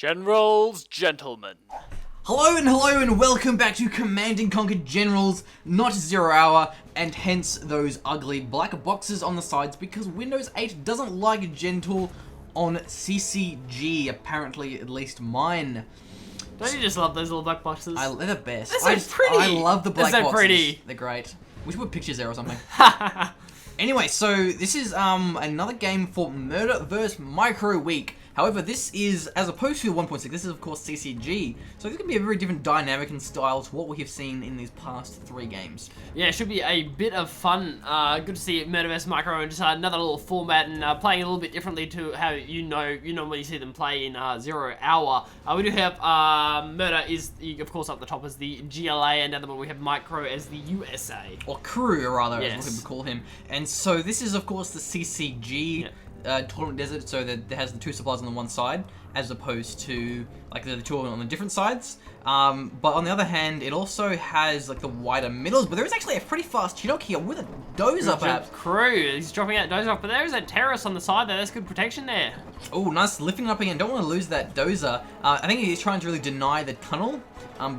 Generals, gentlemen. Hello and welcome back to Command & Conquer Generals, not 0 hour, and hence those ugly black boxes on the sides because Windows 8 doesn't like Gentle on CCG, apparently, at least mine. Don't you just love those little black boxes? They're the best. They're so pretty. I love the black They're so boxes. pretty. They're great. We should put pictures there or something. Anyway, so this is another game for Murder vs. Micro Week. However, this is, as opposed to 1.6, this is of course CCG, so this can be a very different dynamic and style to what we have seen in these past 3 games. Yeah, it should be a bit of fun. Good to see Murder vs. Micro and just another little format and playing a little bit differently to how you normally see them play in 0 hour. We do have Murder is, of course, up the top as the GLA, and down the bottom we have Micro as the USA. Or Crew, rather, yes, as we call him. And so this is, of course, the CCG. Yeah. Tournament Desert, so that it has the 2 supplies on the one side, as opposed to like the 2 on the different sides. But on the other hand, it also has like the wider middles. But there is actually a pretty fast Chinook here with a dozer, perhaps. Crew, he's dropping out dozer off, but there is a terrorist on the side there. That's good protection there. Oh, nice lifting up again. Don't want to lose that dozer. I think he's trying to really deny the tunnel.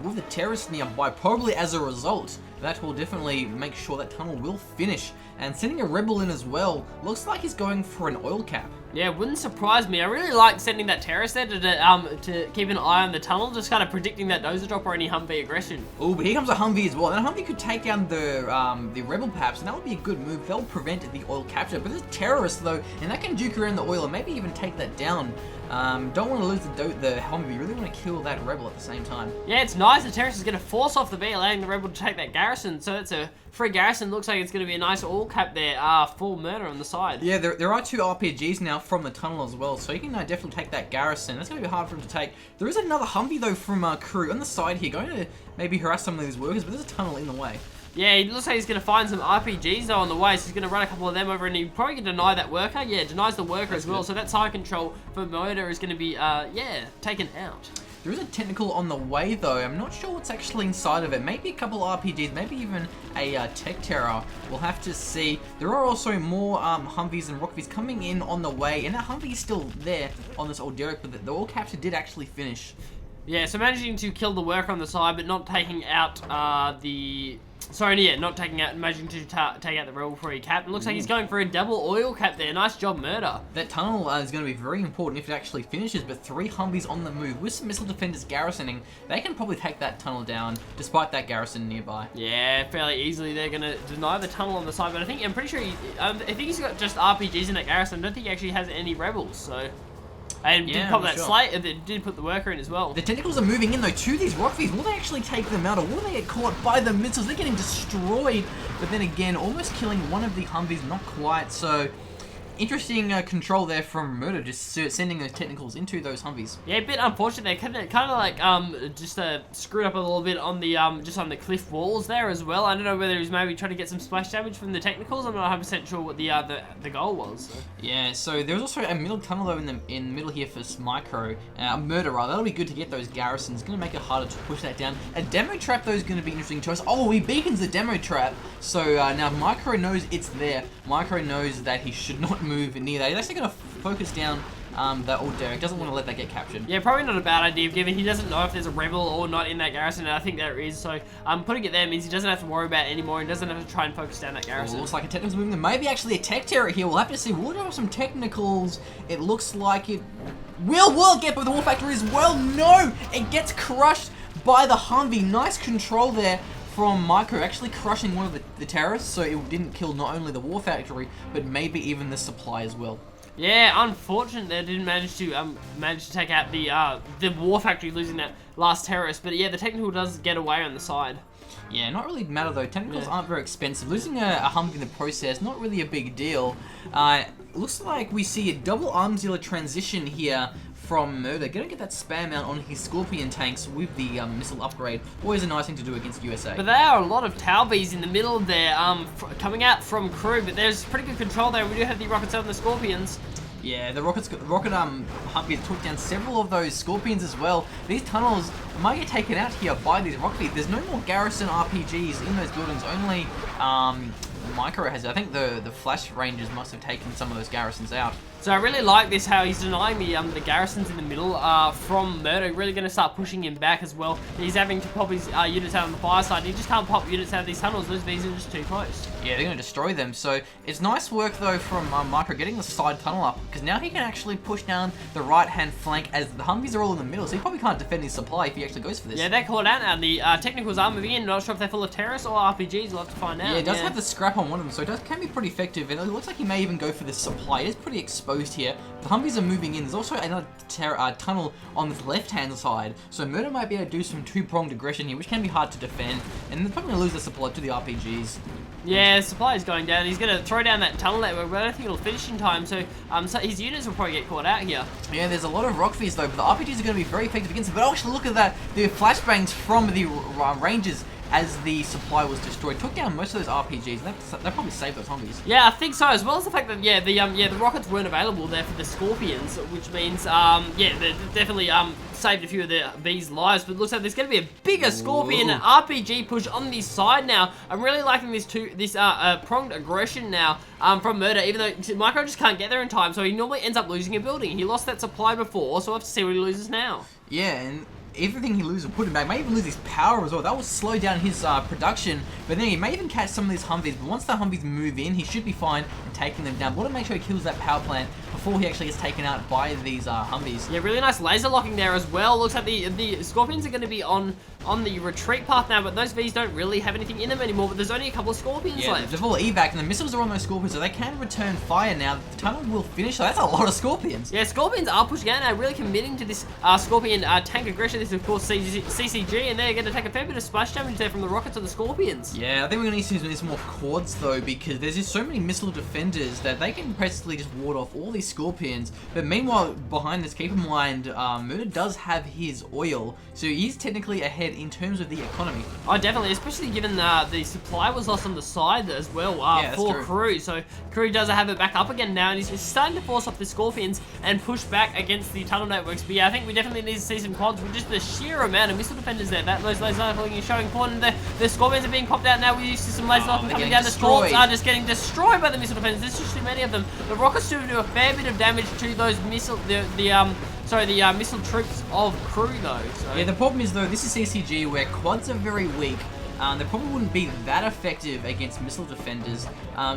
With the terrorist nearby, probably as a result, that will definitely make sure that tunnel will finish. And sending a rebel in as well. Looks like he's going for an oil cap. Yeah, wouldn't surprise me. I really like sending that terrorist there to keep an eye on the tunnel, just kind of predicting that dozer drop or any Humvee aggression. Oh, but here comes a Humvee as well. And a Humvee could take down the rebel perhaps, and that would be a good move. They'll prevent the oil capture. But there's a terrorist though, and that can juke around the oil and maybe even take that down. Don't want to lose the Humvee. You really want to kill that rebel at the same time. Yeah, it's nice. The terrorist is going to force off the B, allowing the rebel to take that garrison. So it's a free garrison. Looks like it's going to be a nice all cap there. Full Murder on the side. Yeah, there are 2 RPGs now from the tunnel as well, so you can definitely take that garrison. That's going to be hard for him to take. There is another Humvee though from Crew on the side here, going to maybe harass some of these workers, but there's a tunnel in the way. Yeah, it looks like he's going to find some RPGs though on the way, so he's going to run a couple of them over, and he's probably going to deny that worker. Yeah, denies the worker as well, good. so that side control for Murder is going to be, taken out. There is a technical on the way though. I'm not sure what's actually inside of it. Maybe a couple RPGs, maybe even a Tech Terror. We'll have to see. There are also more Humvees and Rockvies coming in on the way, and that Humvee is still there on this old Derek, but the all capture did actually finish. Yeah, so managing to kill the worker on the side, but not taking out managing to take out the rebel before he capped. It looks like he's going for a double oil cap there. Nice job, Murder. That tunnel is going to be very important if it actually finishes, but 3 Humvees on the move with some missile defenders garrisoning. They can probably take that tunnel down, despite that garrison nearby. Yeah, fairly easily. They're going to deny the tunnel on the side, but I'm pretty sure I think he's got just RPGs in that garrison. I don't think he actually has any rebels, so... And yeah, did pop that sure. slate, and did put the worker in as well. The tentacles are moving in though to these Rockvies. Will they actually take them out, or will they get caught by the missiles? They're getting destroyed, but then again, almost killing one of the Humvees, not quite. So, interesting control there from Murder, just sending those technicals into those Humvees. Yeah, a bit unfortunate. They kind of like just screwed up a little bit on the just on the cliff walls there as well. I don't know whether he was maybe trying to get some splash damage from the technicals. I'm not 100% sure what the goal was. So. Yeah, so there's also a middle tunnel though in the middle here for Micro, Murder rather. That'll be good to get those garrisons. Going to make it harder to push that down. A demo trap though is going to be interesting choice. Oh, he beacons the demo trap, so now Micro knows it's there. Micro knows that he should not move near that. He's actually going to focus down that old Derek. Doesn't want to let that get captured. Yeah, probably not a bad idea, given he doesn't know if there's a rebel or not in that garrison, and I think there is. So putting it there means he doesn't have to worry about it anymore, and doesn't have to try and focus down that garrison. Looks like a technical's moving. There may be actually a tech terror here. We'll have to see. We'll have some technicals. It looks like it will get by the war factory as well. No! It gets crushed by the Humvee. Nice control there from Micro, actually crushing one of the terrorists, so it didn't kill not only the war factory, but maybe even the supply as well. Yeah, unfortunate they didn't manage to take out the war factory, losing that last terrorist. But yeah, the technical does get away on the side. Yeah, not really matter though. Technicals aren't very expensive. Losing a Humvee in the process, not really a big deal. Looks like we see a double arms dealer transition here from Murder. Gonna get that spam out on his Scorpion tanks with the missile upgrade. Always a nice thing to do against USA. But there are a lot of Talbies in the middle there, coming out from Crew, but there's pretty good control there. We do have the rockets out and the Scorpions. Yeah, the rocket Humvees took down several of those Scorpions as well. These tunnels might get taken out here by these Rockvies. There's no more garrison RPGs in those buildings, only Micro has it. I think the flash rangers must have taken some of those garrisons out. So I really like this, how he's denying the garrisons in the middle from Murder. Really going to start pushing him back as well. He's having to pop his units out on the fire side. He just can't pop units out of these tunnels. Those V's are just too close. Yeah, they're going to destroy them. So it's nice work, though, from Micro getting the side tunnel up, because now he can actually push down the right-hand flank as the Humvees are all in the middle, so he probably can't defend his supply if he actually goes for this. Yeah, they're called out now. The technicals are moving in. Not sure if they're full of terrorists or RPGs. We'll have to find out. Yeah, it does have the scrap on one of them, so it can be pretty effective. And it looks like he may even go for this supply. It is pretty exposed here. The Humvees are moving in. There's also another tunnel on this left-hand side, so Murder might be able to do some two-pronged aggression here, which can be hard to defend. And they're probably going to lose the supply to the RPGs. Yeah, supply is going down. He's going to throw down that tunnel network, but I don't think it'll finish in time, so his units will probably get caught out here. Yeah, there's a lot of rock fears though, but the RPGs are going to be very effective against it. But actually, look at that. The flashbangs from the Rangers as the supply was destroyed took down most of those RPGs, and that probably saved those zombies. Yeah, I think so, as well as the fact that the rockets weren't available there for the Scorpions, which means they definitely saved a few of the V's lives. But it looks like there's going to be a bigger Scorpion RPG push on this side now. I'm really liking this pronged aggression now from Murder, even though Micro just can't get there in time, so he normally ends up losing a building. He lost that supply before, so we'll have to see what he loses now. Yeah, and everything he loses will put him back. May even lose his power as well. That will slow down his production, but then he may even catch some of these Humvees. But once the Humvees move in, he should be fine in taking them down. But want to make sure he kills that power plant before he actually gets taken out by these Humvees. Yeah, really nice laser locking there as well. Looks like the Scorpions are going to be on the retreat path now, but those V's don't really have anything in them anymore. But there's only a couple of Scorpions left. They're full evac, and the missiles are on those Scorpions, so they can return fire now. The tunnel will finish, so that's a lot of Scorpions. Yeah, Scorpions are pushing out now, really committing to this Scorpion tank aggression. This is, of course, CCG, and they're going to take a fair bit of splash damage there from the rockets of the Scorpions. Yeah, I think we're going to need to use some more cords, though, because there's just so many missile defenders that they can practically just ward off all these Scorpions. But meanwhile, behind this, keep in mind, Murder does have his oil, so he's technically ahead in terms of the economy. Oh, definitely, especially given the supply was lost on the side as well for Crew. So Crew does have it back up again now, and he's starting to force off the Scorpions and push back against the tunnel networks. But yeah, I think we definitely need to see some quads with just the sheer amount of missile defenders there. Those laser rifling is showing important. The Scorpions are being popped out now. We see some laser rifling coming down. The Scorpions are just getting destroyed by the missile defenders. There's just too many of them. The rockets do a fair bit of damage to those missile missile troops of Crew though. So. Yeah, the problem is though, this is CCG where quads are very weak. They probably wouldn't be that effective against missile defenders.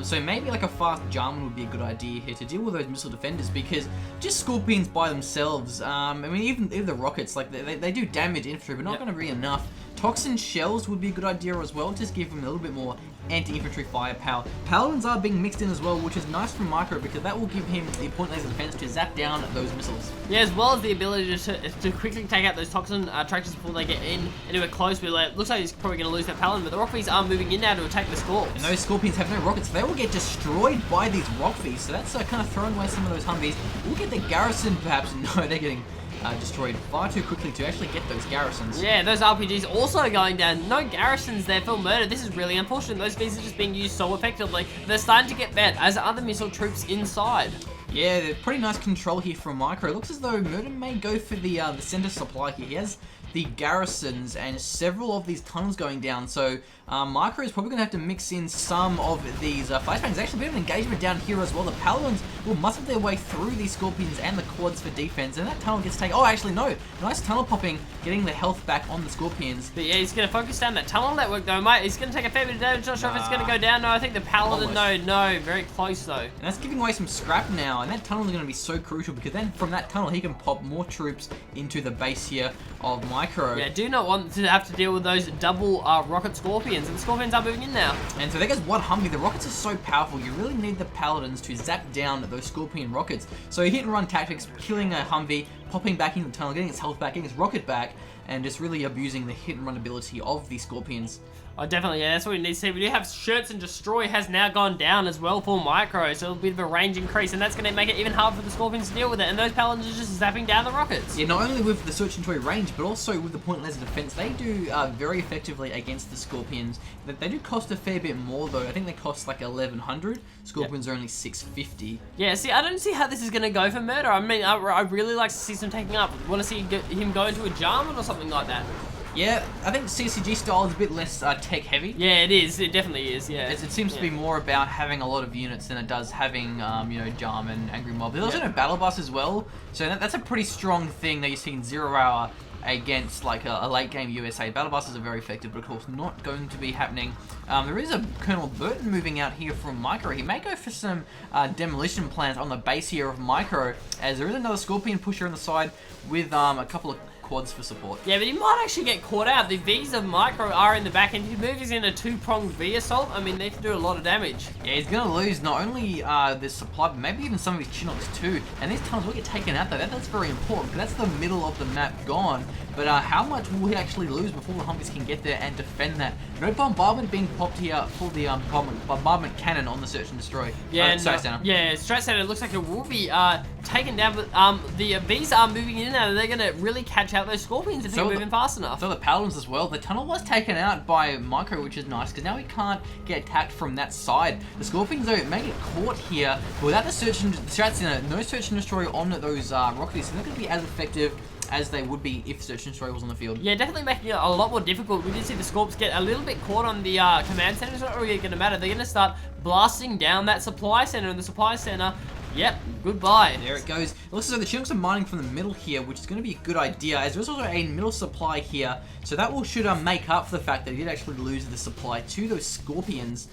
So maybe like a fast Jarman would be a good idea here to deal with those missile defenders, because just Scorpions by themselves, I mean, even the rockets, like they do damage infantry, but not going to be enough. Toxin shells would be a good idea as well, just give them a little bit more anti-infantry firepower. Paladins are being mixed in as well, which is nice from Micro, because that will give him the point laser defense to zap down those missiles. Yeah, as well as the ability to quickly take out those Toxin tractors before they get into it close. But it looks like he's probably going to lose that Paladin, but the Rockfies are moving in now to attack the Scorps. And those Scorpions have no rockets, so they will get destroyed by these Rockfies, so that's kind of throwing away some of those Humvees. We'll get the garrison perhaps. No, they're getting destroyed far too quickly to actually get those garrisons. Yeah, those RPGs also going down. No garrisons there for Murder. This is really unfortunate. Those V's are just being used so effectively. They're starting to get bad, as are the missile troops inside. Yeah, they're pretty nice control here from Micro. It looks as though Murder may go for the center supply here. He has the garrisons and several of these tunnels going down, so Micro is probably going to have to mix in some of these flashbangs. There's actually a bit of an engagement down here as well. The Paladins will muscle their way through these Scorpions and the quads for defense, and that tunnel gets taken. Oh, actually, no. Nice tunnel popping, getting the health back on the Scorpions. But yeah, he's going to focus down that tunnel network, though, mate. He's going to take a fair bit of damage. Not sure if it's going to go down. No, I think the Paladin, no, very close, though. And that's giving away some scrap now, and that tunnel is going to be so crucial, because then from that tunnel, he can pop more troops into the base here of Micro. Yeah, do not want to have to deal with those double rocket Scorpions, and the Scorpions are moving in now. And so there goes one Humvee. The rockets are so powerful, you really need the Paladins to zap down those Scorpion rockets. So hit and run tactics, killing a Humvee, popping back into the tunnel, getting its health back, getting its rocket back, and just really abusing the hit and run ability of the Scorpions. Oh, definitely, yeah, that's what we need to see. We do have Shirts and Destroy has now gone down as well for Micro, so a bit of a range increase, and that's going to make it even harder for the Scorpions to deal with it, and those Paladins are just zapping down the rockets. Yeah, not only with the Search and Destroy range, but also with the point laser defense, they do very effectively against the Scorpions. They do cost a fair bit more, though. I think they cost like 1,100. Scorpions are only 650. Yeah, see, I don't see how this is going to go for Murder. I mean, I really like to see some taking up. Want to see him go into a Jarman or something like that. Yeah, I think CCG style is a bit less tech heavy. Yeah, it is. It definitely is. Yeah. It seems to be more about having a lot of units than it does having, you know, Jarm and Angry Mob. There's also no Battle Bus as well, so that's a pretty strong thing that you see in 0 Hour against like a late game USA. Battle Buses are very effective, but of course not going to be happening. There is a Colonel Burton moving out here from Micro. He may go for some demolition plans on the base here of Micro, as there is another Scorpion pusher on the side with a couple of quads for support. Yeah, but he might actually get caught out. The V's of Micro are in the back end. He moves in a 2-pronged V assault. I mean, they can do a lot of damage. Yeah, he's going to lose not only this supply, but maybe even some of his Chinooks too. And these tunnels will get taken out though. That's very important, because that's the middle of the map gone. But how much will he actually lose before the Humvees can get there and defend that? No bombardment being popped here for the bombardment cannon on the search and destroy. Yeah, Strat Center. Yeah, Strat Center looks like it will be taken down, but the V's are moving in and they're going to really catch out those Scorpions if they're moving fast enough. So the Paladins as well. The tunnel was taken out by Micro, which is nice, because now he can't get attacked from that side. The Scorpions, though, may get caught here, but without the Strat Center, no search and destroy on those rockets, so they're not going to be as effective as they would be if search and destroy was on the field. Yeah, definitely making it a lot more difficult. We did see the Scorps get a little bit caught on the command center. It's not really going to matter. They're going to start blasting down that supply center, and the supply center, yep, goodbye. There it goes. It looks as though the Chinooks are mining from the middle here, which is going to be a good idea, as there's also a middle supply here, so that should make up for the fact that he did actually lose the supply to those Scorpions.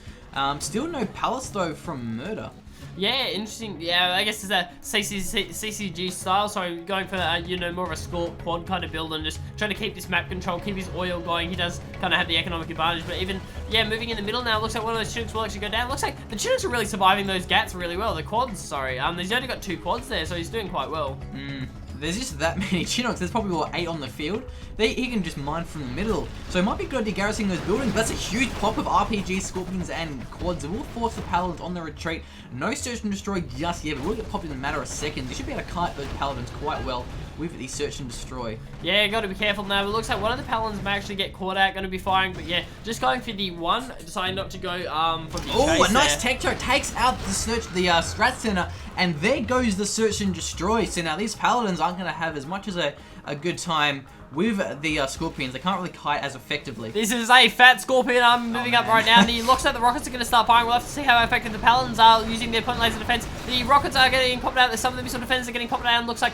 Still no palace, though, from Murder. Yeah, interesting. Yeah, I guess it's a CCG style, so going for, you know, more of a score quad kind of build and just trying to keep this map control, keep his oil going. He does kind of have the economic advantage, but even, yeah, moving in the middle now, looks like one of those Chinooks will actually go down. Looks like the Chinooks are really surviving those Gats really well. The quads, sorry. He's only got 2 quads there, so he's doing quite well. There's just that many Chinooks. There's probably what, 8 on the field. He can just mine from the middle. So it might be good to garrison those buildings. That's a huge pop of RPGs, Scorpions, and quads. It will force the Paladins on the retreat. No search and destroy just yet, but we'll get popped in a matter of seconds. You should be able to kite those Paladins quite well with the search and destroy. Yeah, got to be careful now. It looks like one of the Paladins may actually get caught out, going to be firing, but yeah, just going for the one, deciding not to go for the Oh, a nice there. tech choke takes out the Strat Center, and there goes the search and destroy. So now these Paladins aren't going to have as much as a good time with the Scorpions. They can't really kite as effectively. This is a fat Scorpion arm moving up right now. The looks like the rockets are going to start firing. We'll have to see how effective the Paladins are using their point laser defense. The rockets are getting popped out. Some of the missile defenders are getting popped out. Looks like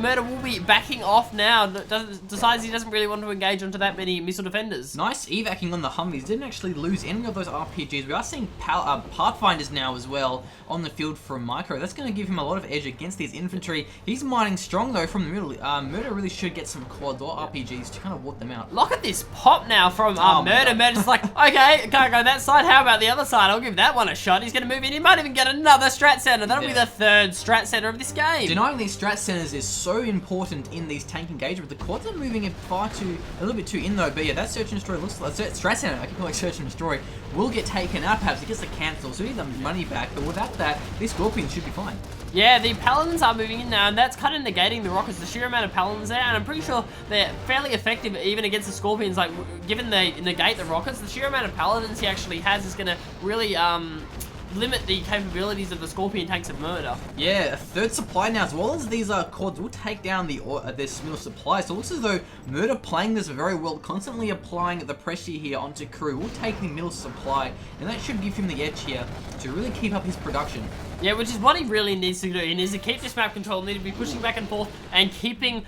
Murder will be backing off now. Decides he doesn't really want to engage onto that many missile defenders. Nice evacing on the Humvees. Didn't actually lose any of those RPGs. We are seeing Pathfinders now as well on the field from Micro. That's going to give him a lot of edge against these infantry. He's mining strong though from the middle. Murder really should get some quads or RPGs to kind of ward them out. Look at this pop now from Murder. Murder's like, okay, can't go that side. How about the other side? I'll give that one a shot. He's going to move in. He might even get another Strat Center. That'll be the 3rd Strat Center of this game. Denying these Strat Centers is so important in these tank engagements. The quads are moving it a little bit too in though. But yeah, that search and destroy looks like Strat Center. I keep calling it search and destroy. Will get taken out perhaps. It gets the cancel, so he needs the money back. But without that, these Scorpions should be fine. Yeah, the Paladins are moving in now, and that's kind of negating the rockets, the sheer amount of Paladins there, and I'm pretty sure they're fairly effective even against the Scorpions. Like, given they negate the rockets, the sheer amount of Paladins he actually has is going to really limit the capabilities of the Scorpion tanks of Murder. Yeah, a 3rd supply now, as well as these quads will take down this middle supply. So it looks as though Murder playing this very well, constantly applying the pressure here onto crew, will take the middle supply, and that should give him the edge here to really keep up his production. Yeah, which is what he really needs to do. He needs to keep this map control, need to be pushing back and forth and keeping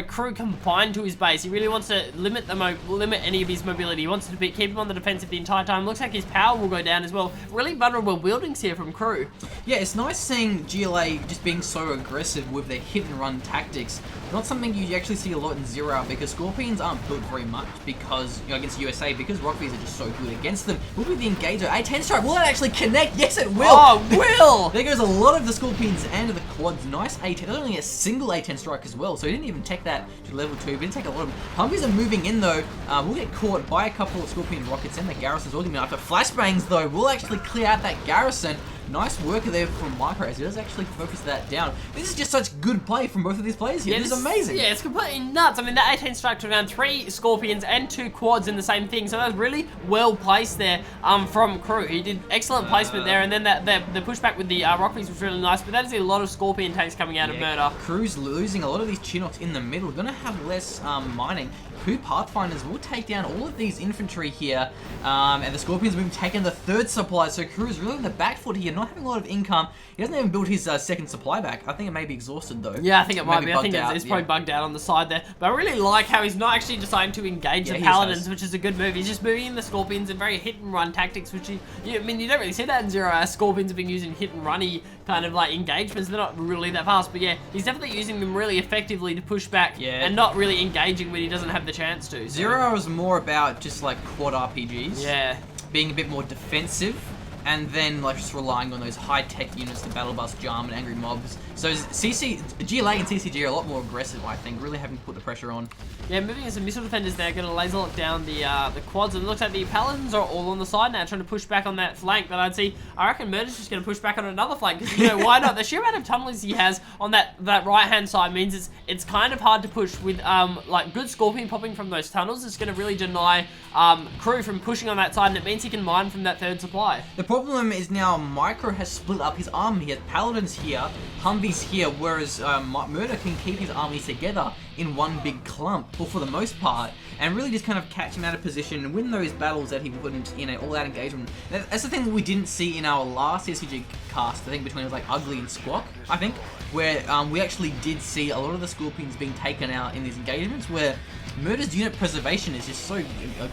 crew confined to his base. He really wants to limit any of his mobility. He wants to keep him on the defensive the entire time. Looks like his power will go down as well. Really vulnerable buildings here from crew. Yeah, it's nice seeing GLA just being so aggressive with their hit and run tactics. Not something you actually see a lot in 0 Hour, because Scorpions aren't built very much because, you know, against USA, because Rockbees are just so good against them. Will be the engager. A 10 strike, will that actually connect? Yes, it will. Oh, will! There goes a lot of the Scorpions and the quads. Nice A10. There's only a single A10 strike as well, so he didn't even take that to level 2. But he didn't take a lot of them. Humvees are moving in though. We'll get caught by a couple of Scorpion rockets and the garrison's all going to be after. Flashbangs though will actually clear out that garrison. Nice work there from Micro as he does actually focus that down. This is just such good play from both of these players here. Yeah, this is amazing. Yeah, it's completely nuts. I mean, that 18 strike took down 3 Scorpions and 2 Quads in the same thing, so that was really well placed there from Crew. He did excellent placement there, and then the pushback with the Rockies was really nice, but that is a lot of Scorpion tanks coming out of Murder. Crew's losing a lot of these Chinooks in the middle. Gonna have less mining. Who Pathfinders will take down all of these infantry here, and the Scorpions have been taking the 3rd supply, so Crew's really in the back foot here, not having a lot of income. He hasn't even built his 2nd supply back. I think it may be exhausted though. Yeah, I think it might be. I think bugged it's out, probably bugged out on the side there. But I really like how he's not actually deciding to engage the Paladins, which is a good move. He's just moving in the Scorpions in very hit-and-run tactics, which I mean, you don't really see that in Zero. Scorpions have been using hit-and-runny kind of like engagements. They're not really that fast, but yeah, he's definitely using them really effectively to push back and not really engaging when he doesn't have the chance to. So. Zero is more about just like quad RPGs. Yeah. Being a bit more defensive, and then like just relying on those high-tech units to battle bust Jarm and angry mobs. So GLA and CCG are a lot more aggressive, I think, really having to put the pressure on. Yeah, moving in some missile defenders there, going to laser lock down the quads, and it looks like the Paladins are all on the side now, trying to push back on that flank. But I reckon Murder's just going to push back on another flank, because you know why not? The sheer amount of tunnels he has on that right-hand side means it's kind of hard to push with like good Scorpion popping from those tunnels. It's going to really deny Crew from pushing on that side, and it means he can mine from that 3rd supply. The problem is now Micro has split up his army. He has Paladins here, Humvees here, whereas Murder can keep his armies together in one big clump, well, for the most part, and really just kind of catch him out of position and win those battles that he wouldn't in an all-out engagement. That's the thing that we didn't see in our last CCG cast, I think, between it was like Ugly and Squawk, I think, where we actually did see a lot of the Scorpions being taken out in these engagements, where Murder's unit preservation is just so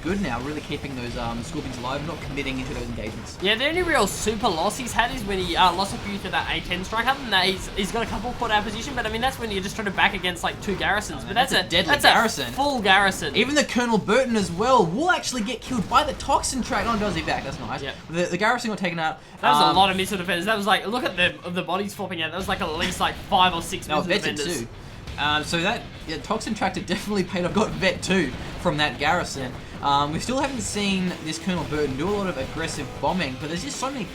good now, really keeping those Scorpions alive, not committing into those engagements. Yeah, the only real super loss he's had is when he lost a few to that A10 strike. Other than that, he's got a couple caught out of position, but I mean, that's when you're just trying to back against like 2 garrisons. But that's a deadly garrison. Full garrison. Even the Colonel Burton as well will actually get killed by the Toxin track. Oh, does he back? That's nice. Yep. The garrison got taken out. That was a lot of missile defenders. That was like, look at the bodies flopping out. That was like at least like 5 or 6 missile defenders. Too. So that Toxin Tractor definitely paid off. Got vet too from that garrison. We still haven't seen this Colonel Burton do a lot of aggressive bombing, but there's just so many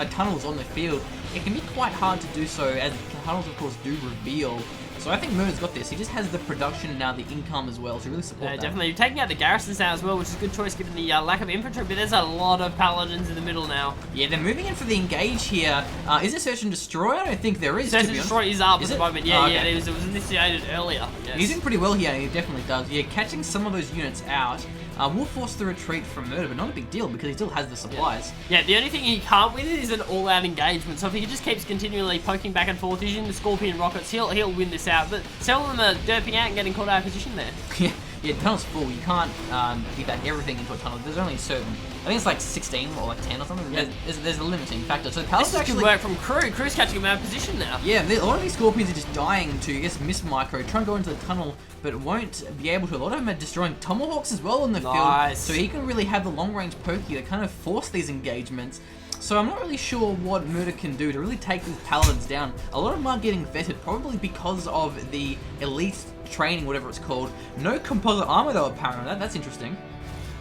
tunnels on the field. It can be quite hard to do so, as the tunnels of course do reveal. So I think Murder's got this. He just has the production now, the income as well to really support that. Definitely. You're taking out the garrisons now as well, which is a good choice given the lack of infantry, but there's a lot of Paladins in the middle now. Yeah, they're moving in for the engage here. Is there Search and Destroy? I don't think there is. Search and Destroy is up at the moment. Yeah, okay. It was initiated earlier. Yes. He's doing pretty well here, he definitely does. Yeah, catching some of those units out will force the retreat from Murder, but not a big deal because he still has the supplies. Yeah, the only thing he can't win is an all-out engagement. So if he just keeps continually poking back and forth using the Scorpion rockets, he'll win this out. But several of them are derping out and getting caught out of position there. Yeah, the tunnel's full. You can't back everything into a tunnel. There's only certain, I think it's like 16 or like 10 or something. Yeah. There's a limiting factor. So this is actually good work from Crew. Crew's catching him out of position now. Yeah, a lot of these Scorpions are just dying to, I guess, miss Micro, try and go into the tunnel, but won't be able to. A lot of them are destroying Tomahawks as well in the field. So he can really have the long-range pokey to kind of force these engagements. So I'm not really sure what Murder can do to really take these Paladins down. A lot of them are getting vetted, probably because of the elite training, whatever it's called. No composite armor though, apparently. That's interesting.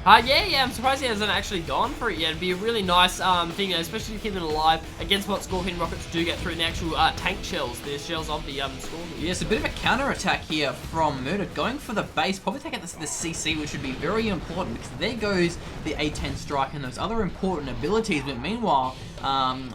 Yeah, I'm surprised he hasn't actually gone for it yet. It'd be a really nice thing, especially to keep it alive against what Scorpion rockets do get through in the actual tank shells, the shells of the Scorpion. Yeah, it's a bit of a counter-attack here from Murder, going for the base, probably take out the CC, which would be very important, because there goes the A10 strike and those other important abilities, but meanwhile,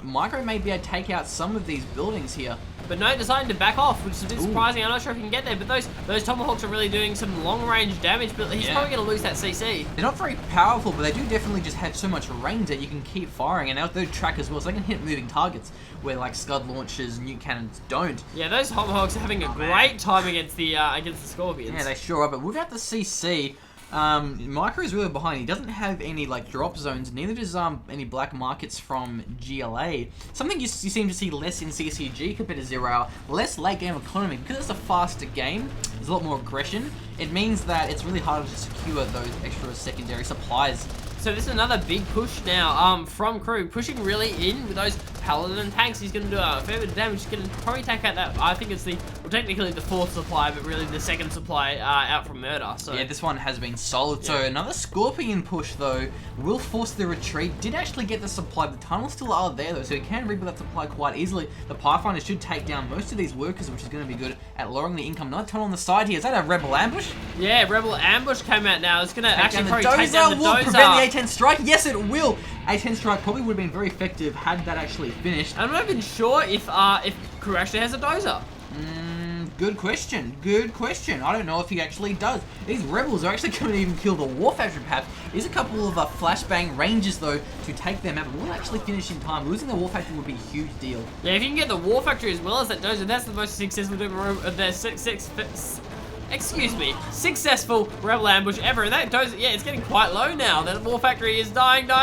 Micro may be able to take out some of these buildings here. But no, deciding to back off, which is a bit surprising. I'm not sure if he can get there, but those Tomahawks are really doing some long-range damage, but he's probably going to lose that CC. They're not very powerful, but they do definitely just have so much range that you can keep firing, and they'll track as well, so they can hit moving targets, where like Scud launchers and nuke cannons don't. Yeah, those Tomahawks are having a great time against the Scorpions. Yeah, they sure are, but without the CC, Micro is really behind. He doesn't have any like drop zones, neither does any black markets from GLA. Something you seem to see less in CCG compared to 0 Hour, less late game economy. Because it's a faster game, there's a lot more aggression. It means that it's really harder to secure those extra secondary supplies. So this is another big push now from Crew, pushing really in with those paladin tanks. He's going to do a fair bit of damage. He's going to probably take out that, I think it's the, well, technically the 4th supply, but really the 2nd supply out from Murder. So yeah, this one has been solid. So another Scorpion push, though, will force the retreat. Did actually get the supply. The tunnels still are there, though, so he can rebuild that supply quite easily. The Pathfinder should take down most of these workers, which is going to be good at lowering the income. Another tunnel on the side here. Is that a Rebel ambush? Yeah, Rebel ambush came out now. It's going to actually probably take down down the will Dozer. prevent the A10 strike. Yes, it will. A10 strike probably would have been very effective had that actually finished. I'm not even sure if Crew actually has a Dozer. Good question. Good question. I don't know if he actually does. These rebels are actually going to even kill the War Factory, perhaps. There's a couple of flashbang ranges, though, to take them out, but we'll actually finish in time. Losing the War Factory would be a huge deal. Yeah, if you can get the War Factory as well as that Dozer, that's the most successful successful Rebel ambush ever. And that Dozer, yeah, it's getting quite low now. The War Factory is dying. The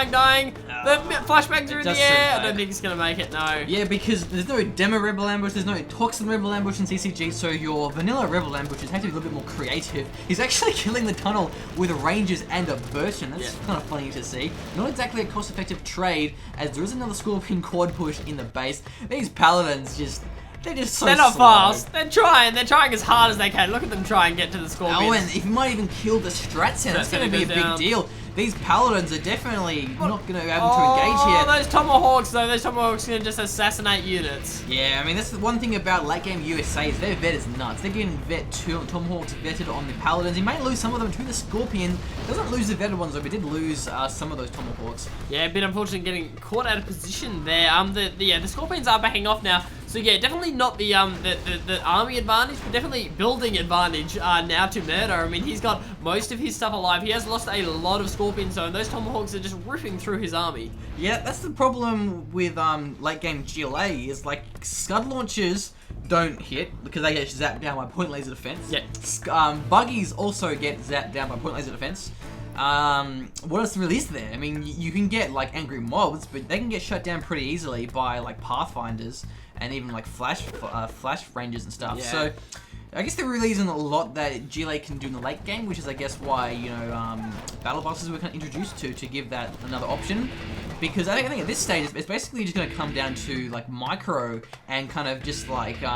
flashbangs are in the air. I don't think it's going to make it, no. Yeah, because there's no Demo Rebel ambush, there's no Toxin Rebel ambush in CCG, so your vanilla Rebel ambushes have to be a little bit more creative. He's actually killing the tunnel with ranges and a version. That's kind of funny to see. Not exactly a cost-effective trade, as there is another Scorpion quad push in the base. These Paladins just... They're not slow. fast. They're trying as hard as they can. Look at them try and get to the Scorpions. Oh, and if you might even kill the Strat Center, that's going to be a big deal. These Paladins are definitely not going to be able to engage here. Oh, those Tomahawks, though. Those Tomahawks are going to just assassinate units. Yeah, I mean, that's the one thing about late game USA is their vet is nuts. They're getting Tomahawks vetted on the Paladins. He may lose some of them to the Scorpion. Doesn't lose the vetted ones, though, but did lose some of those Tomahawks. Yeah, a bit unfortunate getting caught out of position there. The Scorpions are backing off now. So yeah, definitely not the army advantage, but definitely building advantage now to Murder. I mean, he's got most of his stuff alive. He has lost a lot of Scorpions, so those Tomahawks are just ripping through his army. Yeah, that's the problem with late game GLA is like Scud launchers don't hit because they get zapped down by point laser defense. Yeah. Buggies also get zapped down by point laser defense. What else really is there? I mean, you can get like angry mobs, but they can get shut down pretty easily by like Pathfinders and even like flash ranges and stuff. Yeah. So I guess there really isn't a lot that GLA can do in the late game, which is I guess why, you know, battle bosses were kind of introduced to give that another option. Because I think at this stage it's basically just going to come down to like micro and kind of just like you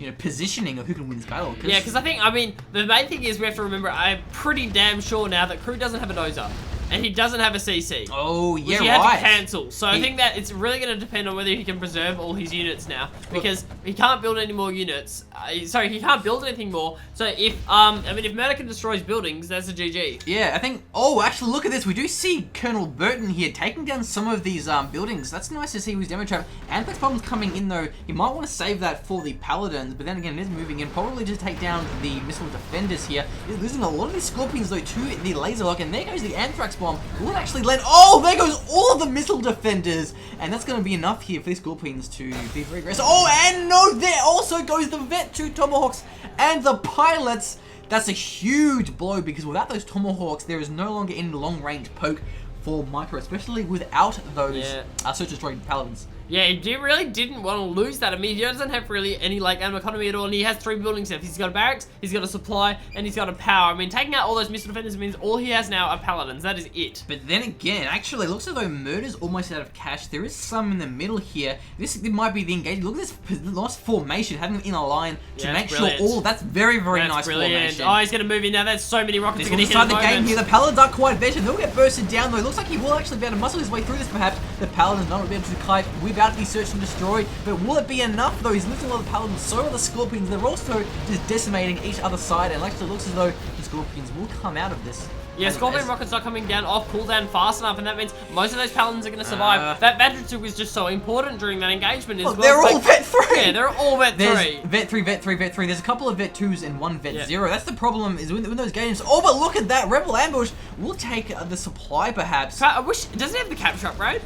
know, positioning of who can win this battle. Yeah, because I mean the main thing is we have to remember, I'm pretty damn sure now that Crew doesn't have a Dozer. And he doesn't have a CC. Oh, yeah, which he had to cancel. So I think that it's really going to depend on whether he can preserve all his units now. Because he can't build any more units. Sorry, he can't build anything more. So if, I mean, if Murder can destroy his buildings, that's a GG. Yeah, I think, oh, actually, look at this. We do see Colonel Burton here taking down some of these buildings. That's nice to see with Demo Trap. Anthrax Bomb's coming in, though. He might want to save that for the Paladins. But then again, it is moving in. Probably to take down the Missile Defenders here. He's losing a lot of these Scorpions, though, to the Laser Lock. And there goes the Anthrax Bomb. Will actually land. Oh, there goes all of the Missile Defenders. And that's going to be enough here for these Scorpions to be very aggressive. Oh, and no, there also goes the Vet 2 Tomahawks and the Pilots. That's a huge blow because without those Tomahawks, there is no longer any long-range poke for Micro, especially without those Search and Destroy Paladins. Yeah, he really didn't want to lose that. I mean, he doesn't have really any, like, economy at all, and he has 3 buildings left. He's got a barracks, he's got a supply, and he's got a power. I mean, taking out all those missile defenders means all he has now are paladins. That is it. But then again, actually, it looks as though Murder's almost out of cash. There is some in the middle here. This might be the engagement. Look at this nice formation, having them in a line to make sure all... That's very, very nice formation. Oh, he's going to move in now. There's so many rockets going to hit inside the game here. The Paladins are quite veteran. They'll get bursted down, though. It looks like he will actually be able to muscle his way through this, perhaps. The Paladins not be able to kite without the Search and Destroy. But will it be enough, though? He's losing a lot of Paladins. So are the Scorpions. They're also just decimating each other side. And it actually looks as though the Scorpions will come out of this. Yeah, Scorpion rockets are coming down off cooldown fast enough, and that means most of those paladins are going to survive. That Vet was just so important during that engagement as well. They're all Vet 3! Yeah, they're all Vet 3. Vet 3, Vet 3, Vet 3. There's a couple of Vet 2s and one Vet 0. That's the problem, is with those games. Oh, but look at that! Rebel Ambush will take the supply, perhaps. I wish... Does he have the capture upgrade?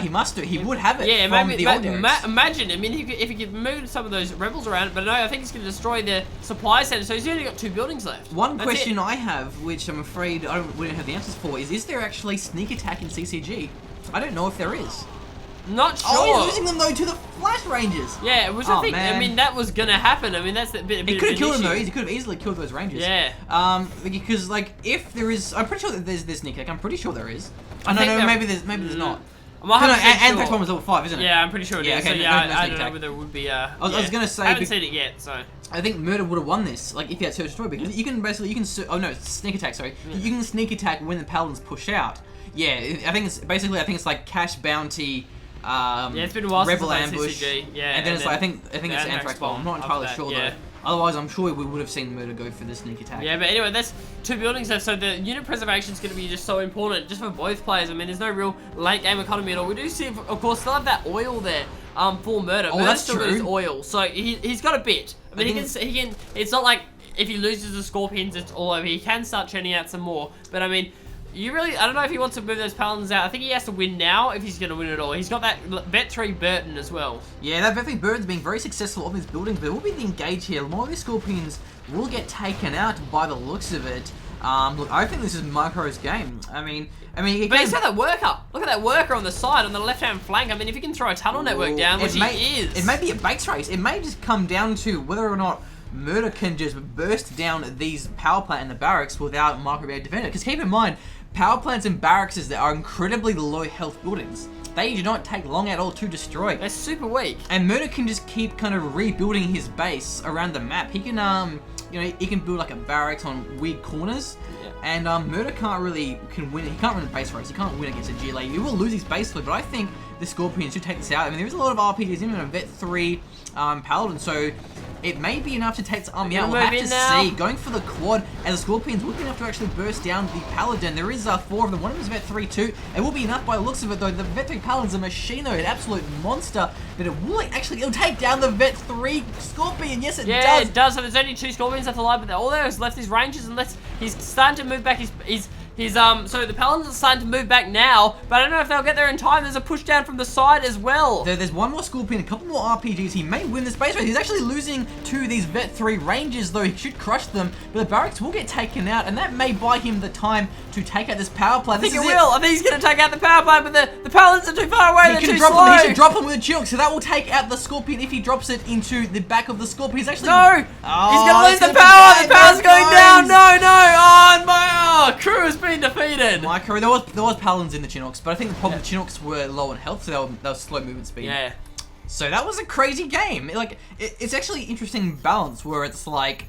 He must do. He would have it from the old days. Imagine, I mean, if he could move some of those rebels around, but no, I think he's going to destroy the supply center, so he's only got 2 buildings left. One question I have, which I'm afraid we don't have the answers for, is there actually sneak attack in CCG? I don't know if there is. Not sure. Oh, he's losing them, though, to the flash ranges. Yeah, which I think, I mean, that was going to happen. I mean, that's a bit He could have killed them, though. He could have easily killed those ranges. Yeah. Because, like, if there is... I'm pretty sure that there's sneak attack. I'm pretty sure there is. I don't know, maybe there's not. I'm 100% No, sure. and Pax Bomb was level 5, isn't it? Yeah, I'm pretty sure it is. Yeah, So okay, yeah, no I sneak don't know attack. whether it would be. I was gonna say, I haven't seen it yet, so. I think Murder would have won this, like if he had Search Destroy, because you can basically oh no, it's sneak attack. Sorry, you can sneak attack when the paladins push out. Yeah, I think it's like cash bounty. Yeah, it's been a while Rebel since I played ambush. CCG. Yeah, and then it's like I think it's Anthrax Bomb. I'm not entirely after sure that, yeah. though. Otherwise, I'm sure we would have seen Murder go for the sneak attack. Yeah, but anyway, that's 2 buildings left, so the unit preservation is going to be just so important, just for both players. I mean, there's no real late game economy at all. We do see, of course, still have that oil there for Murder. Oh, Murder that's still true. got his oil, so he's got a bit. I mean, he can. It's not like if he loses the Scorpions, it's all over. He can start churning out some more, but I mean. I don't know if he wants to move those paladins out. I think he has to win now if he's going to win it all. He's got that Vet 3 Burton as well. Yeah, that Vet 3 Burton's been very successful on these buildings, but we'll be the engage here. More of these Scorpions will get taken out by the looks of it. Look, I think this is Micro's game. I mean, But he's got that worker. Look at that worker on the side, on the left-hand flank. I mean, if he can throw a tunnel network down, which he is. It may be a base race. It may just come down to whether or not Murder can just burst down these power plant and the barracks without Micro being able to defend it. Because keep in mind, power plants and barracks that are incredibly low health buildings. They do not take long at all to destroy. They're super weak. And Murder can just keep kind of rebuilding his base around the map. He can, he can build like a barracks on weird corners. Yeah. And Murder can win. He can't win a base race. He can't win against a GLA. He will lose his base split, but I think the Scorpions should take this out. I mean, there is a lot of RPGs in a Vet 3 Paladin, so it may be enough to take this army out. We'll have to see. Going for the quad, as the Scorpions will be enough to actually burst down the Paladin. There is 4 of them. One of them is Vet 3 too. It will be enough by the looks of it, though. The Vet 3 Paladin's a machine, though, an absolute monster. But it will it'll take down the Vet 3 Scorpion. Yes, it does. Yeah, it does. So there's only 2 Scorpions left alive, but all there is left is ranges, and he's starting to move back. So the Paladins are starting to move back now, but I don't know if they'll get there in time. There's a push down from the side as well. There's one more Scorpion, a couple more RPGs. He may win the space race. He's actually losing to these Vet 3 Rangers, though he should crush them. But the barracks will get taken out, and that may buy him the time to take out this power plant. I think it will. I think he's going to take out the power plant, but the Paladins are too far away. They're too slow. He should drop him with a Chilk, so that will take out the Scorpion if he drops it into the back of the Scorpion. He's actually... No! He's going to lose the power! The power's going down! No, no! Oh, my crew has been defeated! Micro, there was Paladins in the Chinooks, but I think the problem the Chinooks were low in health, so they were slow movement speed. Yeah. So that was a crazy game. It's actually interesting balance where it's like,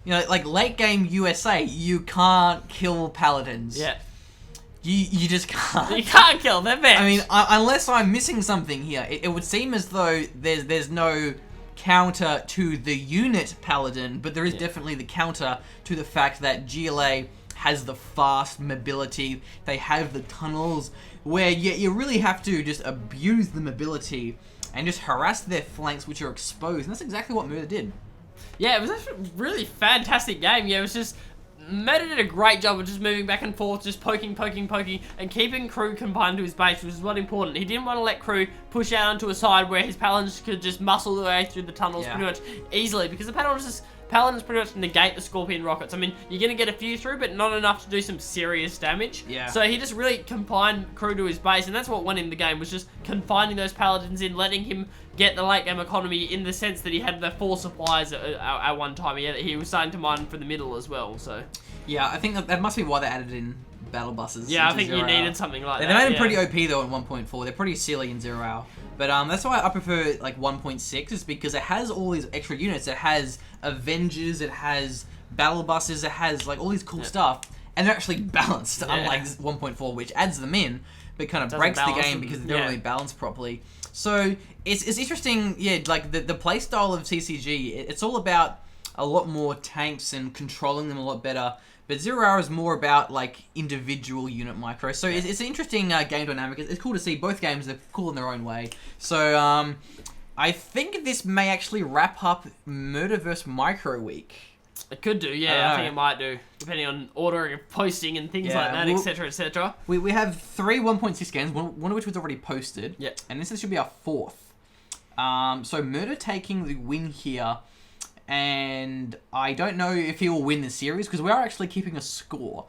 like late game USA, you can't kill Paladins. Yeah. You just can't. You can't kill them, man. I mean, unless I'm missing something here, it would seem as though there's no counter to the unit Paladin, but there is definitely the counter to the fact that GLA has the fast mobility. They have the tunnels where you really have to just abuse the mobility and just harass their flanks, which are exposed. And that's exactly what Murder did. Yeah, it was actually a really fantastic game. Yeah, it was just... Murder did a great job of just moving back and forth, just poking, and keeping crew confined to his base, which is what important. He didn't want to let crew push out onto a side where his paladins could just muscle their way through the tunnels pretty much easily, because the paladins pretty much negate the Scorpion rockets. I mean, you're going to get a few through, but not enough to do some serious damage. Yeah. So he just really confined crew to his base, and that's what won him the game, was just confining those paladins in, letting him get the late game economy in the sense that he had the 4 supplies at one time. He was starting to mine from the middle as well, so... Yeah, I think that must be why they added in battle buses. Yeah, I think you needed something like that. They made them pretty OP though in 1.4. They're pretty silly in 0 hour. But that's why I prefer like 1.6, is because it has all these extra units. It has Avengers, it has battle buses, it has like all these cool stuff, and they're actually balanced, unlike 1.4, which adds them in, but kind of breaks the game because they don't really balance properly. So it's interesting, like the play style of CCG, it's all about a lot more tanks and controlling them a lot better. But 0 hour is more about like individual unit micro. So it's an interesting game dynamic. It's cool to see. Both games are cool in their own way. So I think this may actually wrap up Murder vs. Micro Week. It could do, yeah. I think it might do, depending on ordering of posting and things like that, etc., etc. We have 3 1.6 games, one of which was already posted. Yeah. And this should be our 4th. So Murder taking the win here. And I don't know if he will win the series, because we are actually keeping a score.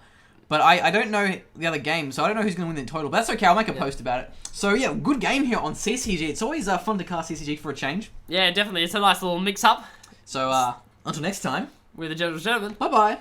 But I don't know the other game, so I don't know who's going to win in total. But that's okay, I'll make a post about it. So yeah, good game here on CCG. It's always fun to cast CCG for a change. Yeah, definitely. It's a nice little mix-up. So until next time. We're the Generals Gentlemen. Bye-bye.